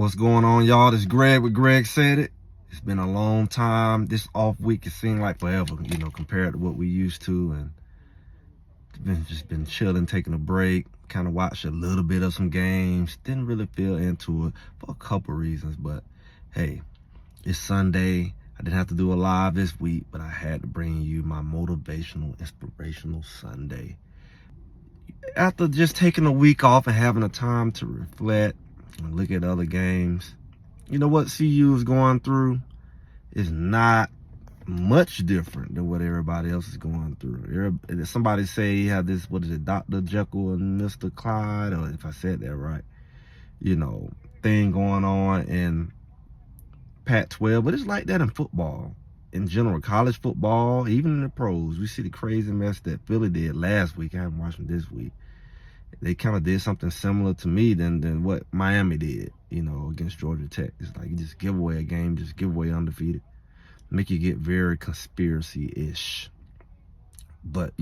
What's going on, y'all? This is Greg with Greg Said It. It's been a long time. This off week, it seemed like forever, compared to what we used to. And just been chilling, taking a break, kind of watched a little bit of some games. Didn't really feel into it for a couple reasons, but hey, it's Sunday. I didn't have to do a live this week, but I had to bring you my motivational, inspirational Sunday. After just taking a week off and having a time to reflect and look at other games, you know what CU is going through is not much different than what everybody else is going through. Somebody say you have this, what is it, Dr. Jekyll and Mr. Clyde, or if I said that right, thing going on in Pac-12, but it's like that in football in general, college football, even in the pros. We see the crazy mess that Philly did last week. I haven't watched them this week. They kind of did something similar to me than what Miami did, against Georgia Tech. It's like you just give away a game, just give away undefeated, make you get very conspiracy-ish. But,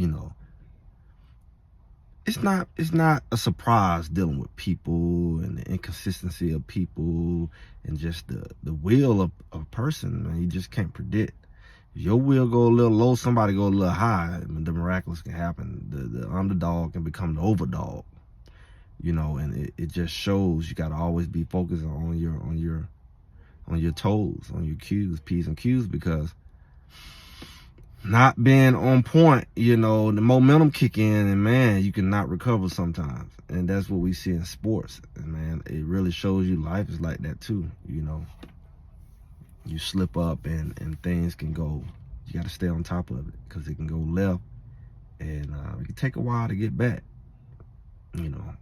it's not a surprise dealing with people and the inconsistency of people and just the will of a person. Man, you just can't predict. If your will go a little low, somebody go a little high, the miraculous can happen. The underdog can become the overdog, and it just shows you got to always be focused on your toes, on your Q's, P's and Q's, because not being on point, the momentum kick in, and man, you cannot recover sometimes. And that's what we see in sports. And man, it really shows you life is like that too. You slip up and things can go. You got to stay on top of it because it can go left, and it can take a while to get back.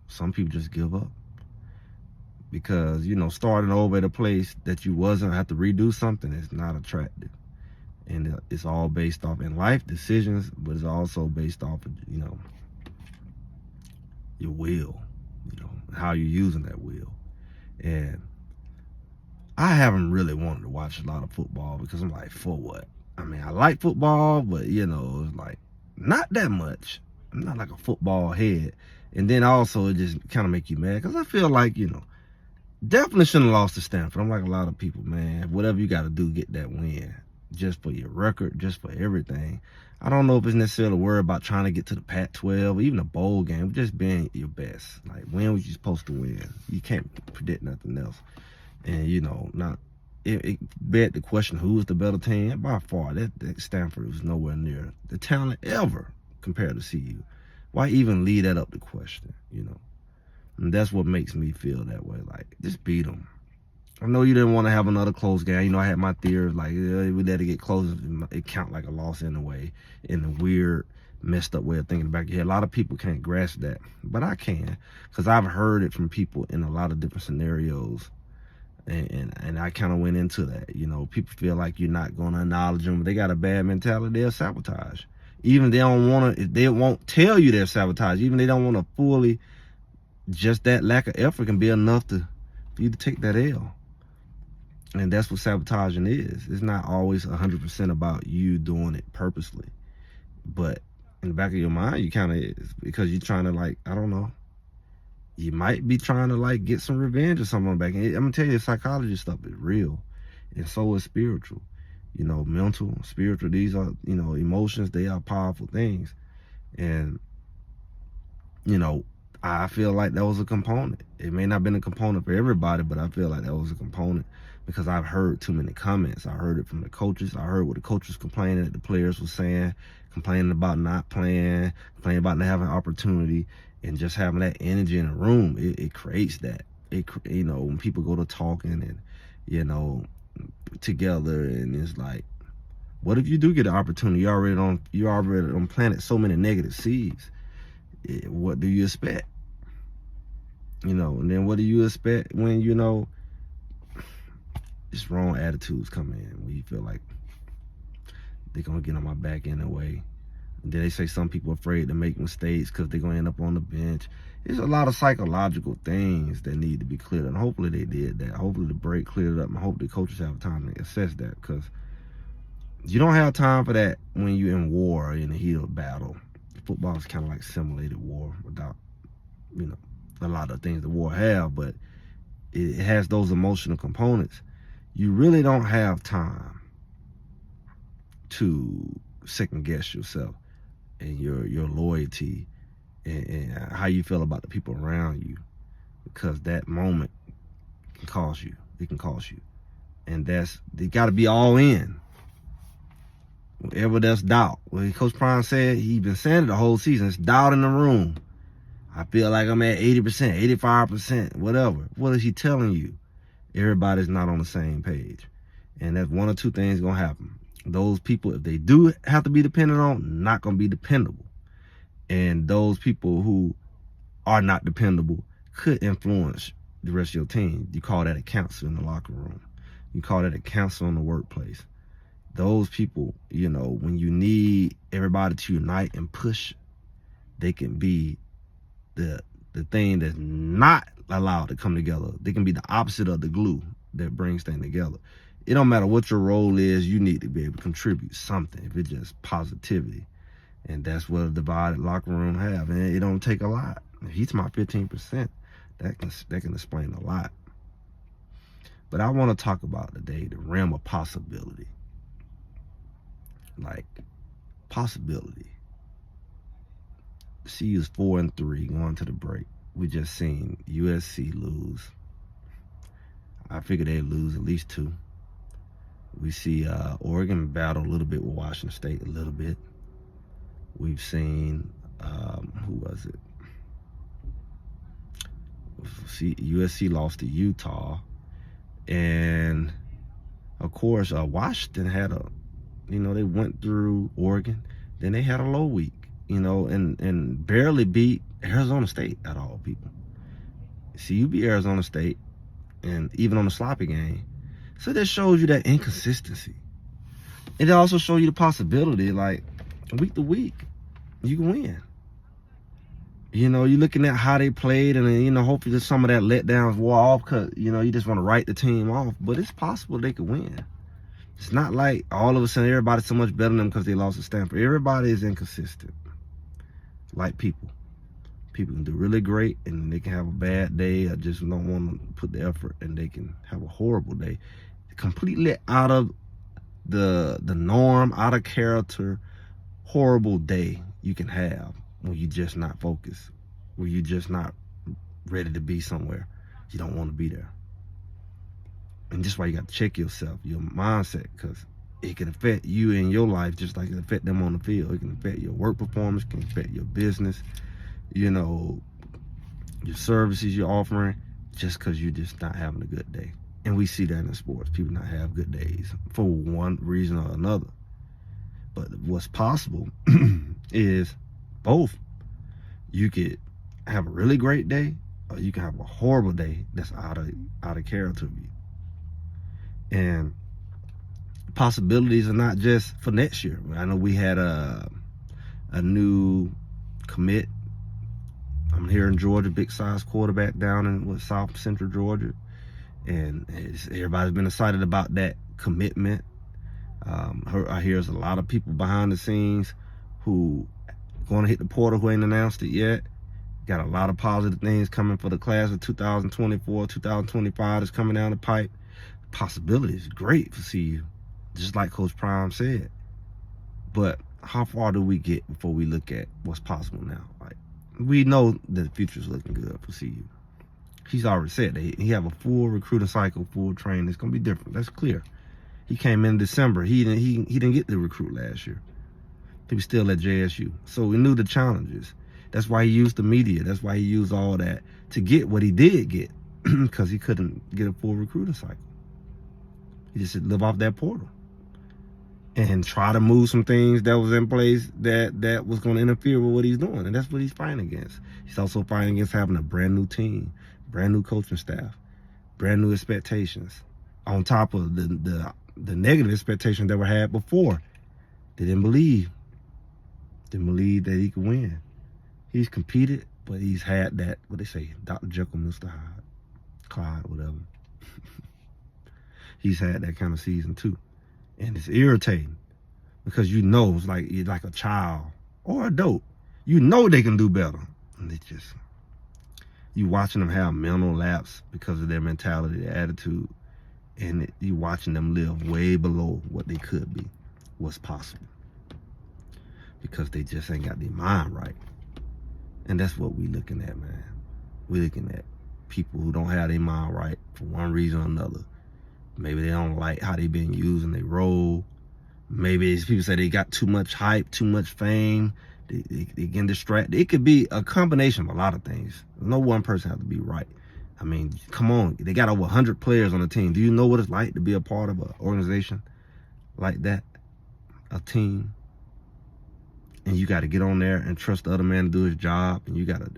Some people just give up because starting over at a place that you wasn't, have to redo something, is not attractive. And it's all based off in life decisions, but it's also based off of your will, how you're using that will. And I haven't really wanted to watch a lot of football because I'm like, for what? I mean, I like football, but it's like not that much. I'm not like a football head. And then also it just kind of make you mad because I feel like, definitely shouldn't have lost to Stanford. I'm like a lot of people, man. Whatever you got to do, get that win. Just for your record, just for everything. I don't know if it's necessarily worried about trying to get to the Pac-12 or even a bowl game. Just being your best. Like, when was you supposed to win? You can't predict nothing else. And, it begged the question, who was the better team? By far, that Stanford was nowhere near the talent ever compared to CU. Why even leave that up to question, And that's what makes me feel that way. Like, just beat them. I know you didn't want to have another close game. I had my theories like, we let it get close. It count like a loss in a way, in a weird, messed up way of thinking back here. A lot of people can't grasp that, but I can, because I've heard it from people in a lot of different scenarios. And I kind of went into that. People feel like you're not going to acknowledge them. They got a bad mentality. They'll sabotage. Even if they don't want to, they won't tell you they're sabotage. Even if they don't want to fully, just that lack of effort can be enough for you to take that L. And that's what sabotaging is. It's not always 100% about you doing it purposely. But in the back of your mind, you kind of is, because you're trying to, I don't know. You might be trying to, get some revenge or something back. And I'm going to tell you, psychology stuff is real. And so is spiritual. Mental, spiritual, these are, emotions, they are powerful things. And, I feel like that was a component. It may not have been a component for everybody, but I feel like that was a component because I've heard too many comments. I heard it from the coaches. I heard what the coaches complaining that the players were saying, complaining about not playing, complaining about not having opportunity, and just having that energy in the room. It creates that. When people go to talking and, together, and it's like, what if you do get an opportunity? You already on planted so many negative seeds. What do you expect? And then what do you expect when, just wrong attitudes come in, when you feel like they're going to get on my back anyway. And then they say some people are afraid to make mistakes because they're going to end up on the bench. There's a lot of psychological things that need to be cleared up. And hopefully they did that. Hopefully the break cleared it up. And I hope the coaches have time to assess that, because you don't have time for that when you're in war or in the heat of battle. Football is kind of like simulated war without, a lot of things the war have, but it has those emotional components, you really don't have time to second guess yourself and your loyalty and how you feel about the people around you, because that moment can cost you. It can cost you, and they got to be all in. Whenever there's doubt, well, Coach Prime said, he been saying it the whole season, it's doubt in the room. I feel like I'm at 80%, 85%, whatever. What is he telling you? Everybody's not on the same page. And that's one or two things going to happen. Those people, if they do have to be dependent on, not going to be dependable. And those people who are not dependable could influence the rest of your team. You call that a cancer in the locker room. You call that a cancer in the workplace. Those people, you know, when you need everybody to unite and push, they can be the thing that's not allowed to come together. They can be the opposite of the glue that brings things together. It don't matter what your role is, you need to be able to contribute something, if it's just positivity. And that's what a divided locker room have. And it don't take a lot. If he's my 15%, that can explain a lot. But I want to talk about today the realm of possibility. Like, possibility. CU is 4-3 going to the break. We just seen USC lose. I figured they'd lose at least 2. We see Oregon battle a little bit with Washington State, a little bit. We've seen, who was it? USC lost to Utah. And, of course, Washington had they went through Oregon. Then they had a low week, and barely beat Arizona State at all, people. See, you beat Arizona State, and even on the sloppy game. So that shows you that inconsistency. It also shows you the possibility, like, week to week, you can win. You're looking at how they played, and then, hopefully some of that letdowns wore off because, you just want to write the team off. But it's possible they could win. It's not like all of a sudden everybody's so much better than them because they lost to Stanford. Everybody is inconsistent. Like people. People can do really great, and they can have a bad day or just don't want to put the effort, and they can have a horrible day. Completely out of the norm, out of character, horrible day you can have when you're just not focused, when you're just not ready to be somewhere. You don't want to be there. And just why you got to check yourself, your mindset, because it can affect you in your life just like it affect them on the field. It can affect your work performance, can affect your business, your services you're offering, just because you're just not having a good day. And we see that in sports. People not have good days for one reason or another. But what's possible is both. You could have a really great day, or you can have a horrible day that's out of character of you. And possibilities are not just for next year. I know we had a new commit. I'm here in Georgia, big size quarterback down in South Central Georgia. And everybody's been excited about that commitment. I hear there's a lot of people behind the scenes who going to hit the portal who ain't announced it yet. Got a lot of positive things coming for the class of 2024, 2025 is coming down the pipe. Possibility is great for CU, just like Coach Prime said. But how far do we get before we look at what's possible now? Like, we know that the future is looking good for CU. He's already said that he have a full recruiting cycle, full training. It's gonna be different. That's clear. He came in December. He didn't get the recruit last year. He was still at JSU, so we knew the challenges. That's why he used the media. That's why he used all that to get what he did get, because he couldn't get a full recruiting cycle. He just live off that portal and try to move some things that was in place that was going to interfere with what he's doing, and that's what he's fighting against. He's also fighting against having a brand new team, brand new coaching staff, brand new expectations, on top of the negative expectations that were had before. They didn't believe that he could win. He's competed, but he's had that, what they say, Dr. Jekyll, Mr. Hyde, Clyde, whatever. He's had that kind of season too. And it's irritating because it's like you're like a child or adult. They can do better. And You watching them have mental lapse because of their mentality, their attitude, and you watching them live way below what they could be, what's possible, because they just ain't got their mind right. And that's what we looking at, man. We looking at people who don't have their mind right for one reason or another. Maybe they don't like how they been used in their role. Maybe people say they got too much hype, too much fame. They getting distracted. It could be a combination of a lot of things. No one person has to be right. I mean, come on. They got over 100 players on the team. Do you know what it's like to be a part of an organization like that? A team. And you got to get on there and trust the other man to do his job. And you got to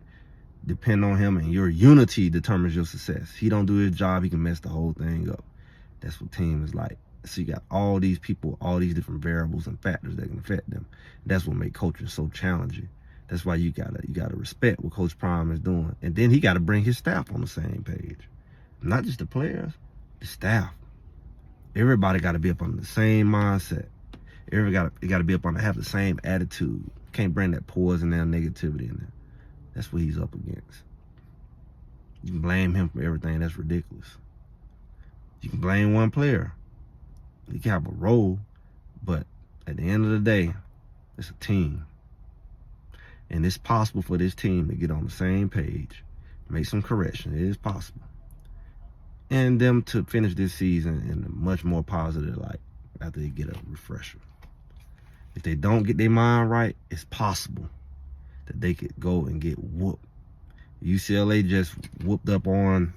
depend on him. And your unity determines your success. He don't do his job, he can mess the whole thing up. That's what team is like. So you got all these people, all these different variables and factors that can affect them. That's what make coaching so challenging. That's why you gotta respect what Coach Prime is doing. And then he gotta bring his staff on the same page. Not just the players, the staff. Everybody gotta be up on the same mindset. Everybody gotta be up on have the same attitude. Can't bring that poison and negativity in there. That's what he's up against. You can blame him for everything. That's ridiculous. You can blame one player. He can have a role, but at the end of the day, it's a team. And it's possible for this team to get on the same page, make some correction. It is possible. And them to finish this season in a much more positive light after they get a refresher. If they don't get their mind right, it's possible that they could go and get whooped. UCLA just whooped up on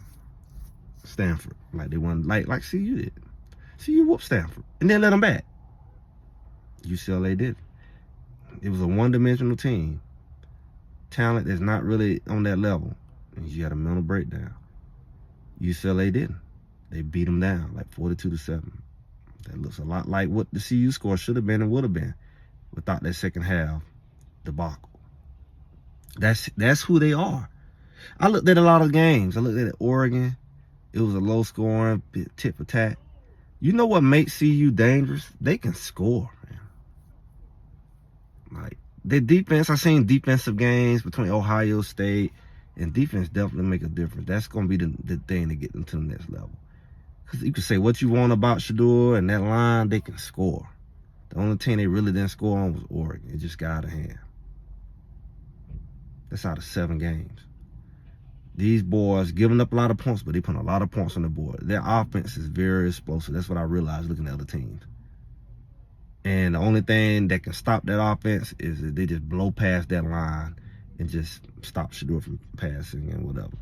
Stanford like they won, like CU did. CU whooped Stanford and then let them back. UCLA did. It was a one-dimensional team. Talent that's not really on that level. And you had a mental breakdown. UCLA didn't. They beat them down like 42-7. That looks a lot like what the CU score should have been and would have been without that second half debacle. That's who they are. I looked at a lot of games. I looked at Oregon. It was a low scoring, tit for tat. You know what makes CU dangerous? They can score, man. Like, their defense, I've seen defensive games between Ohio State, and defense definitely make a difference. That's going to be the thing to get them to the next level. Because you can say what you want about Shedeur and that line, they can score. The only team they really didn't score on was Oregon. It just got out of hand. That's out of 7 games. These boys giving up a lot of points, but they putting a lot of points on the board. Their offense is very explosive. That's what I realized looking at other teams. And the only thing that can stop that offense is that they just blow past that line and just stop Shedeur from passing and whatever.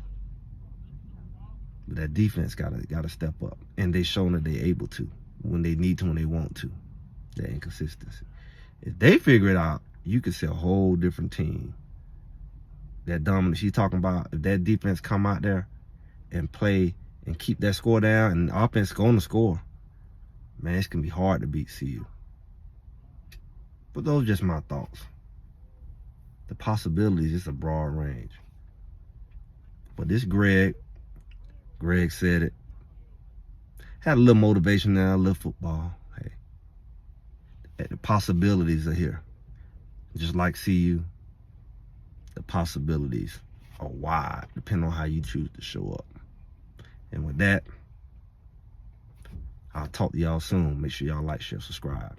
But that defense gotta step up. And they shown that they're able to when they need to, when they want to. That inconsistency. If they figure it out, you could see a whole different team. That dominance she's talking about, if that defense come out there and play and keep that score down and the offense going to score, man, it's going to be hard to beat CU. But those are just my thoughts. The possibilities, it's a broad range. But this Greg said it. Had a little motivation now, a little football. Hey, the possibilities are here. Just like CU. The possibilities are wide, depending on how you choose to show up. And with that, I'll talk to y'all soon. Make sure y'all like, share, subscribe.